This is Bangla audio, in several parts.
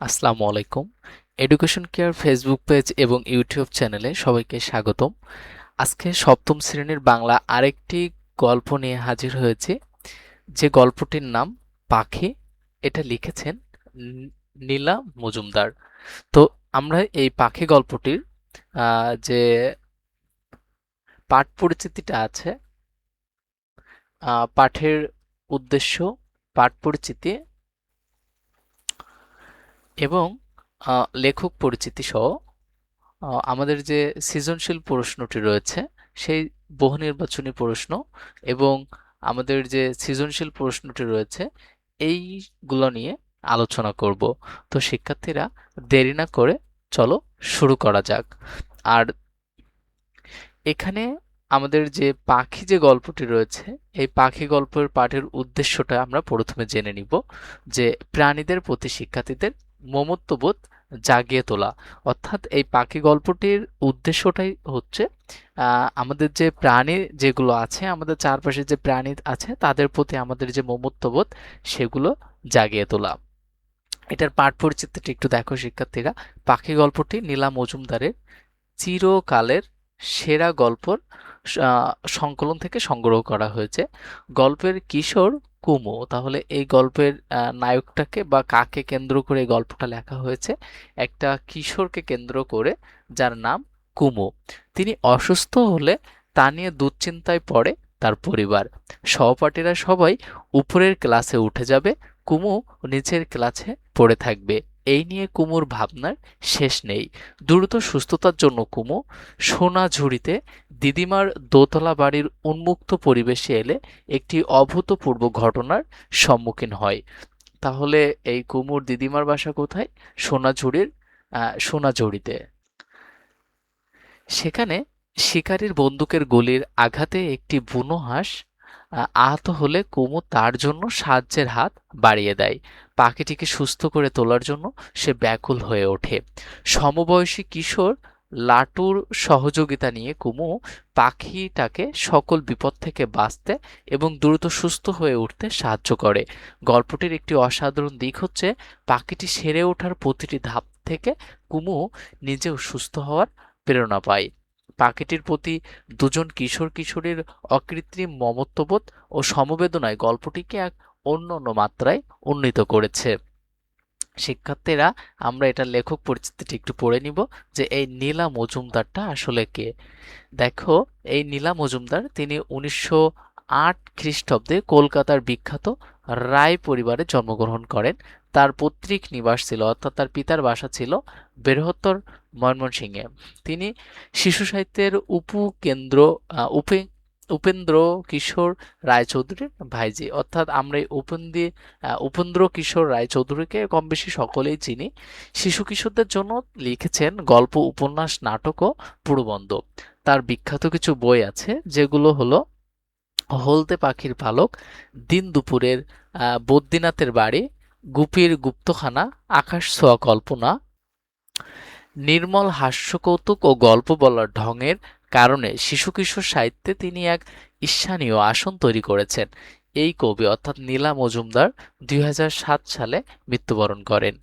আসসালামু আলাইকুম। এডুকেশন কেয়ার ফেসবুক পেজ এবং ইউটিউব চ্যানেলে সবাইকে স্বাগতম। আজকে সপ্তম শ্রেণীর বাংলা আরেকটি গল্প নিয়ে হাজির হয়েছি, যে গল্পটির নাম পাখি। এটা লিখেছেন নীলা মজুমদার। তো আমরা এই পাখি গল্পটির যে পাঠ পরিচিতিটা আছে, পাঠের উদ্দেশ্য, পাঠ পরিচিতি এবং লেখক পরিচিতি সহ আমাদের যে সৃজনশীল প্রশ্নটি রয়েছে সেই বহু নির্বাচনী প্রশ্ন এবং আমাদের যে সৃজনশীল প্রশ্নটি রয়েছে এইগুলো নিয়ে আলোচনা করব। তো শিক্ষার্থীরা দেরি না করে চলো শুরু করা যাক। আর এখানে আমাদের যে পাখি যে গল্পটি রয়েছে, এই পাখি গল্পের পাঠের উদ্দেশ্যটা আমরা প্রথমে জেনে নিব, যে প্রাণীদের প্রতি শিক্ষার্থীদের মমত্ববোধ জাগিয়ে তোলা। অর্থাৎ এই পাখি গল্পটির উদ্দেশ্যটাই হচ্ছে আমাদের যে প্রাণী যেগুলো আছে, আমাদের চারপাশে যে প্রাণী আছে তাদের প্রতি আমাদের যে মমত্ববোধ সেগুলো জাগিয়ে তোলা। এটার পাঠ পরিচিতিটা একটু দেখো শিক্ষার্থীরা। পাখি গল্পটি নীলা মজুমদারের চিরকালের সেরা গল্পর সংকলন থেকে সংগ্রহ করা হয়েছে। গল্পের কিশোর কুমু। তাহলে এই গল্পের নায়কটাকে বা কাকে কেন্দ্র করে এই গল্পটা লেখা হয়েছে? একটা কিশোরকে কেন্দ্র করে, যার নাম কুমু। তিনি অসুস্থ হলে তা নিয়ে দুশ্চিন্তায় পড়ে তার পরিবার। সহপাঠীরা সবাই উপরের ক্লাসে উঠে যাবে, কুমু নিচের ক্লাসে পড়ে থাকবে। এই নিয়ে কুমুর ভাবনার শেষ নেই। দ্রুত সুস্থতার জন্য কুমু সোনাঝুরিতে দিদিমার দোতলা বাড়ির উন্মুক্ত পরিবেশে এলে একটি অভূতপূর্ব ঘটনার সম্মুখীন হয়। তাহলে এই কুমুর দিদিমার বাসা কোথায়? সোনাঝুরির সোনাঝুরিতে। সেখানে শিকারীর বন্দুকের গুলির আঘাতে একটি বুনো হাঁস আহত হলে কুমু তার জন্য সাহায্যের হাত বাড়িয়ে দেয়। পাখিটিকে সুস্থ করে তোলার জন্য সে ব্যাকুল হয়ে ওঠে। সমবয়সী কিশোর লাটুর সহযোগিতা নিয়ে কুমু পাখিটাকে সকল বিপদ থেকে বাঁচতে এবং দ্রুত সুস্থ হয়ে উঠতে সাহায্য করে। গল্পটির একটি অসাধারণ দিক হচ্ছে পাখিটি সেরে ওঠার প্রতিটি ধাপ থেকে কুমু নিজেও সুস্থ হওয়ার প্রেরণা পায়। পাখিটির প্রতি দুজন কিশোর কিশোরীর অকৃত্রিম মমত্ববোধ ও সমবেদনায় গল্পটিকে এক অনন্য মাত্রায় উন্নীত করেছে। শিক্ষার্থীরা, আমরা এটার লেখক পরিচিতিটি একটু পড়ে নিব, যে এই নীলা মজুমদারটা আসলে কে। দেখো, এই নীলা মজুমদার তিনি 1908 খ্রিস্টাব্দে কলকাতার বিখ্যাত রায় পরিবারে জন্মগ্রহণ করেন। তার পৈতৃক নিবাস ছিল, অর্থাৎ তার পিতার বাসা ছিল বৃহত্তর ময়মনসিংহে। তিনি শিশু সাহিত্যের উপকেন্দ্র উপেন্দ্র কিশোর রায়চৌধুরীর ভাইঝি। অর্থাৎ আমরা এই উপেন্দ্র কিশোর রায়চৌধুরীকে কম বেশি সকলেই চিনি। শিশু কিশোরদের জন্য লিখেছেন গল্প, উপন্যাস, নাটক ও প্রবন্ধ। তার বিখ্যাত কিছু বই আছে, যেগুলো হলো হলদে পাখির পালক, দিন দুপুরের বদ্রীনাথের বাড়ি, গুপির গুপ্তখানা, আকাশ ছোঁয়া কল্পনা। নির্মল হাস্যকৌতুক ও গল্প বলার ঢংয়ের কারণে শিশু কিশোর সাহিত্যে তিনি এক ঈর্ষণীয় আসন তৈরি করেছেন। এই কবি অর্থাৎ নীলা মজুমদার 2007 সালে মৃত্যুবরণ করেন।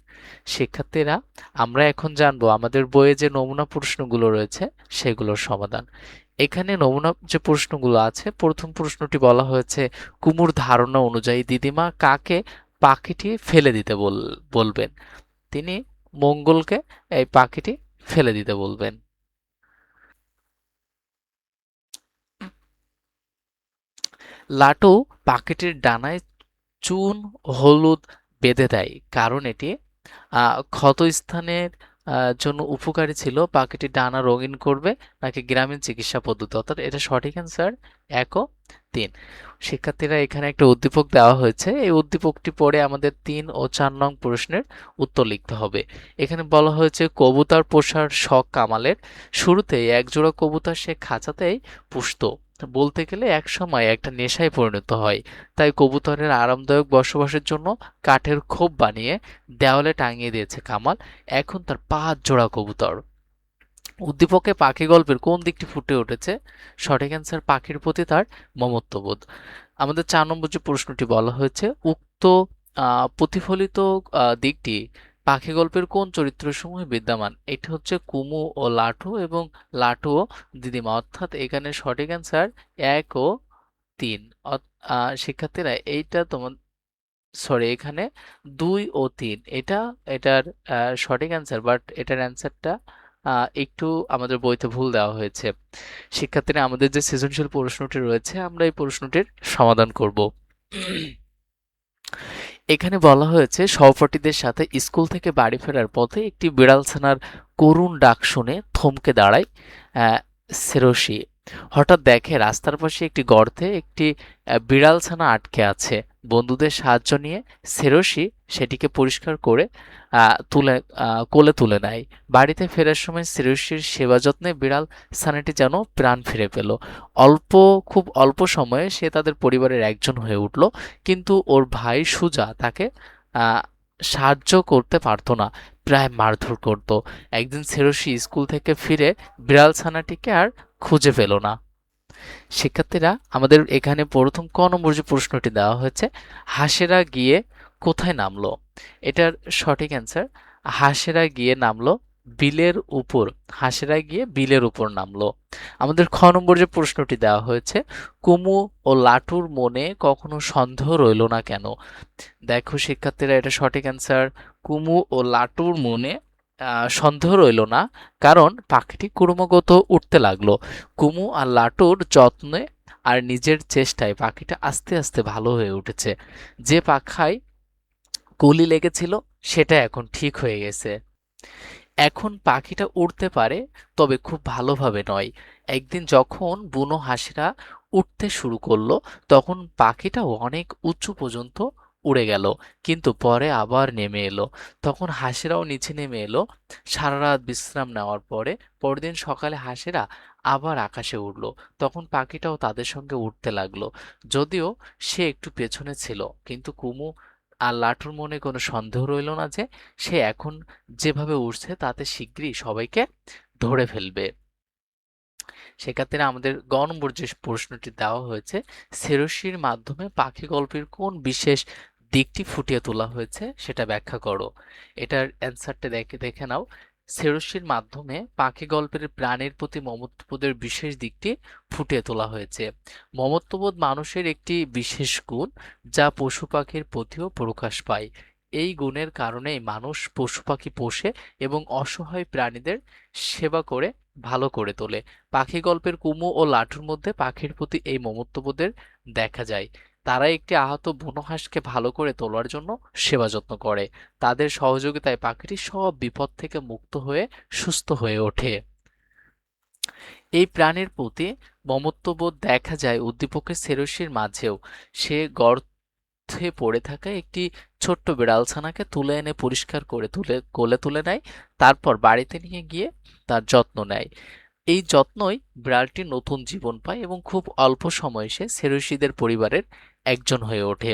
শিক্ষার্থীরা, আমরা এখন জানবো আমাদের বইয়ে যে নমুনা প্রশ্নগুলো রয়েছে সেগুলোর সমাধান। এখানে নমুনা যে প্রশ্নগুলো আছে, প্রথম প্রশ্নটি বলা হয়েছে, কুমুর ধারণা অনুযায়ী দিদিমা কাকে পাখিটি ফেলে দিতে বলবেন? তিনি মঙ্গলকে এই পাখিটি ফেলে দিতে বলবেন। লাটু পাখিটির ডানায় চুন হলুদ বেঁধে দেয়, কারণ এটি ক্ষতস্থানের জন্য উপকারী ছিল। পাখিটি ডানা রঙিন করবে নাকি গ্রামীণ চিকিৎসা পদ্ধতি? অর্থাৎ এটা সঠিক অ্যান্সার ১ ও ৩। শিক্ষার্থীরা, এখানে একটা উদ্দীপক দেওয়া হয়েছে, এই উদ্দীপকটি পড়ে আমাদের ৩ ও ৪ নং প্রশ্নের উত্তর লিখতে হবে। এখানে বলা হয়েছে কবুতর পোষার শখ কামালের। শুরুতেই একজোড়া কবুতর সে খাঁচাতেই পুষতো, বলতে গেলে এক সময় একটা নেশায় পরিণত হয়। তাই কবুতরের আরামদায়ক বসবাসের জন্য কাঠের খোপ বানিয়ে দেওয়ালে টাঙিয়ে দিয়েছে কামাল। এখন তার ৫ জোড়া কবুতর। উদ্দীপকে পাখি গল্পের কোন দিকটি ফুটে উঠেছে? সঠিক অ্যান্সার পাখির প্রতি তার মমত্ববোধ। আমাদের ৪ নম্বর যে প্রশ্নটি বলা হয়েছে, উক্ত প্রতিফলিত দিকটি পাখি গল্পের কোন চরিত্রসমূহে বিদ্যমান? এটা হচ্ছে কুমু ও লাটু এবং লাটু ও দিদিমা, অর্থাৎ এখানে সঠিক অ্যান্সার ১ ও ৩। শিক্ষার্থীরা এইটা তোমার, সরি, এখানে ২ ও ৩ এটা এটার সঠিক অ্যান্সার, বাট এটার অ্যান্সারটা একটু আমাদের বইতে ভুল দেওয়া হয়েছে। শিক্ষার্থীরা, আমাদের যে সৃজনশীল প্রশ্নটি রয়েছে আমরা এই প্রশ্নটির সমাধান করব। এখানে বলা হয়েছে সহপাঠীদের সাথে স্কুল থেকে বাড়ি ফেরার পথে একটি বিড়াল ছানার করুণ ডাক শুনে থমকে দাঁড়ায় সেরসি। হঠাৎ দেখে রাস্তার পাশে একটি গর্তে একটি বিড়াল ছানা আটকে আছে। বন্ধুদের সাহায্য নিয়ে সেরসি সেটিকে পরিষ্কার করে তুলে কোলে তুলে নেয়। বাড়িতে ফেরার সময় সেরসির সেবা যত্নে বিড়াল ছানাটি যেন প্রাণ ফিরে পেল। অল্প খুব অল্প সময়ে সে তাদের পরিবারের একজন হয়ে উঠল। কিন্তু ওর ভাই সুজা তাকে আহ, সাহায্য করতে পারতো না, প্রায় মারধর করত। একদিন সেরসি স্কুল থেকে ফিরে বিড়াল ছানাটিকে আর খুঁজে পেল না। শিক্ষার্থীরা, আমাদের এখানে প্রথম ক নম্বর যে প্রশ্নটি দেওয়া হয়েছে, হাঁসেরা গিয়ে কোথায় নামলো? এটার সঠিক অ্যান্সার, হাঁসেরা গিয়ে নামলো বিলের উপর। হাঁসেরা গিয়ে বিলের উপর নামলো। আমাদের খ নম্বর যে প্রশ্নটি দেওয়া হয়েছে, কুমু ও লাটুর মনে কখনো সন্দেহ রইল না কেন? দেখো শিক্ষার্থীরা, এটা সঠিক অ্যান্সার, কুমু ও লাটুর মনে সন্দেহ রইল না, কারণ পাখিটি ক্রমাগত উঠতে লাগলো। কুমু আর লাটুর যত্নে আর নিজের চেষ্টায় পাখিটা আস্তে আস্তে ভালো হয়ে উঠেছে। যে পাখায় কলি লেগেছিল সেটা এখন ঠিক হয়ে গেছে। এখন পাখিটা উড়তে পারে, তবে খুব ভালোভাবে নয়। একদিন যখন বুনো হাঁসেরা উঠতে শুরু করলো, তখন পাখিটাও অনেক উঁচু পর্যন্ত উড়ে গেল, কিন্তু পরে আবার নেমে এলো। তখন হাঁসেরাও নিচে নেমে এলো। সারা রাত বিশ্রাম নেওয়ার পরে পরদিন সকালে হাঁসেরা আবার আকাশে উড়লো। তখন পাখিটাও তাদের সঙ্গে উঠতে লাগলো, যদিও সে একটু পেছনে ছিল। কিন্তু কুমু আর লাটুর মনে কোনো সন্দেহ রইল না যে সে এখন যেভাবে উঠছে তাতে শিগগিরই সবাইকে ধরে ফেলবে। সেক্ষেত্রে আমাদের গ নম্বর যে প্রশ্নটি দেওয়া হয়েছে, সেরসির মাধ্যমে পাখি গল্পের কোন বিশেষ দিকটি ফুটিয়ে তোলা হয়েছে সেটা ব্যাখ্যা করো। এটার অ্যান্সারটা দেখে দেখে নাও। সেরসির মাধ্যমে পাখি গল্পের প্রাণের প্রতি মমত্ববোধের বিশেষ দিকটি ফুটিয়ে তোলা হয়েছে। মমত্ববোধ মানুষের একটি বিশেষ গুণ, যা পশু পাখির প্রতিও প্রকাশ পায়। এই গুণের কারণেই মানুষ পশু পাখি পোষে এবং অসহায় প্রাণীদের সেবা করে ভালো করে তোলে। পাখি গল্পের কুমু ও লাটুর মধ্যে পাখির প্রতি এই মমত্ববোধের দেখা যায়। তারা একটি আহত বুনো হাঁসকে ভালো করে তোলার জন্য সেবা যত্ন করে। তাদের সহযোগিতায় পাখিটি সব বিপদ থেকে মুক্ত হয়ে সুস্থ হয়ে ওঠে। এই প্রাণীর প্রতি মমত্ববোধ দেখা যায় উদ্দীপকের সেরসির মাঝেও। সে গর্তে পড়ে থাকা একটি ছোট্ট বিড়ালছানাকে তুলে এনে পরিষ্কার করে কোলে তুলে নেয়। তারপর বাড়িতে নিয়ে গিয়ে তার যত্ন নেয়। এই যত্নই বিড়ালটি নতুন জীবন পায় এবং খুব অল্প সময়ে সে সেরুসিদের পরিবারের একজন হয়ে ওঠে।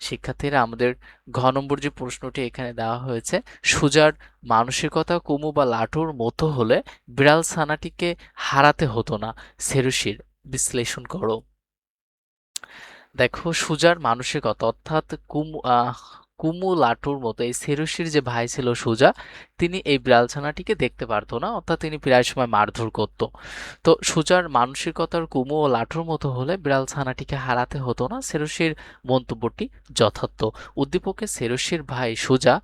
শিক্ষার্থীরা, আমাদের ঘ নম্বর যে প্রশ্নটি এখানে দেওয়া হয়েছে, সুজার মানসিকতা কুমু বা লাটুর মতো হলে বিড়াল ছানাটিকে হারাতে হতো না। সেরুসির বিশ্লেষণ করো। দেখো, সুজার মানসিকতা অর্থাৎ কুমু লাটুর মতো এই সেরুসির যে ভাই ছিল সুজা, তিনি এই বিড়াল ছানাটিকে দেখতে পারতো না, অর্থাৎ তিনি প্রায় সময় মারধর করত। তো সুজার মানসিকতার কুমু ও লাটুর মতো হলে বিড়াল ছানাটিকে হারাতে হতো না। সেরুসির মন্তব্যটি যথার্থ। উদ্দীপকে সেরুসির ভাই সুজা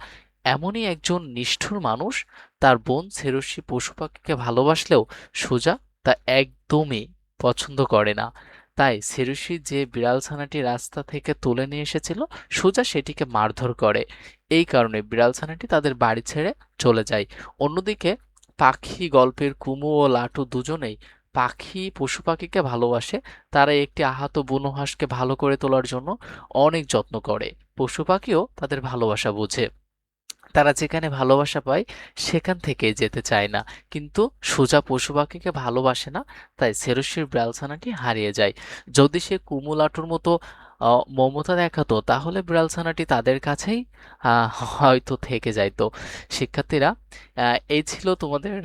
এমনই একজন নিষ্ঠুর মানুষ, তার বোন সেরুসি পশু পাখিকে ভালোবাসলেও সুজা তা একদমই পছন্দ করে না। তাই সেরুসি যে বিড়াল ছানাটি রাস্তা থেকে তুলে নিয়ে এসেছিল, সুজা সেটিকে মারধর করে। এই কারণে বিড়াল ছানাটি তাদের বাড়ি ছেড়ে চলে যায়। অন্যদিকে পাখি গল্পের কুমু ও লাটু দুজনেই পশু পাখিকে ভালোবাসে। তারা একটি আহত বুনো হাঁসকে ভালো করে তোলার জন্য অনেক যত্ন করে। পশু পাখিও তাদের ভালোবাসা বোঝে। তারা যেখানে ভালোবাসা পায় সেখান থেকে যেতে চায় না। কিন্তু সোজা পশু পাখিকে ভালোবাসে না, তাই সেরসির বিড়ালছানাটি হারিয়ে যায়। যদি সে কুমুলাটুর মতো মমতা দেখাতো, তাহলে বিড়ালছানাটি তাদের কাছেই হয়তো থেকে যাইতো। শিক্ষার্থীরা, এই ছিল তোমাদের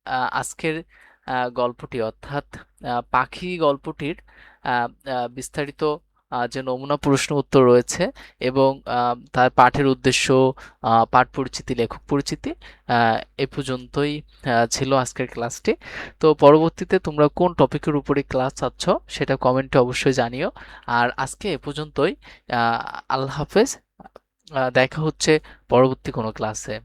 আহ, আজকের গল্পটি, অর্থাৎ পাখি গল্পটির বিস্তারিত যে নমুনা প্রশ্ন উত্তর রয়েছে এবং তার পাঠের উদ্দেশ্য, পাঠ পরিচিতি, লেখক পরিচিতি, এ পর্যন্তই ছিল আজকের ক্লাসটি। তো পরবর্তীতে তোমরা কোন টপিকের উপরে ক্লাস চাচ্ছ সেটা কমেন্টে অবশ্যই জানিও। আর আজকে এ পর্যন্তই। আল্লাহ হাফেজ। দেখা হচ্ছে পরবর্তী কোনো ক্লাসে।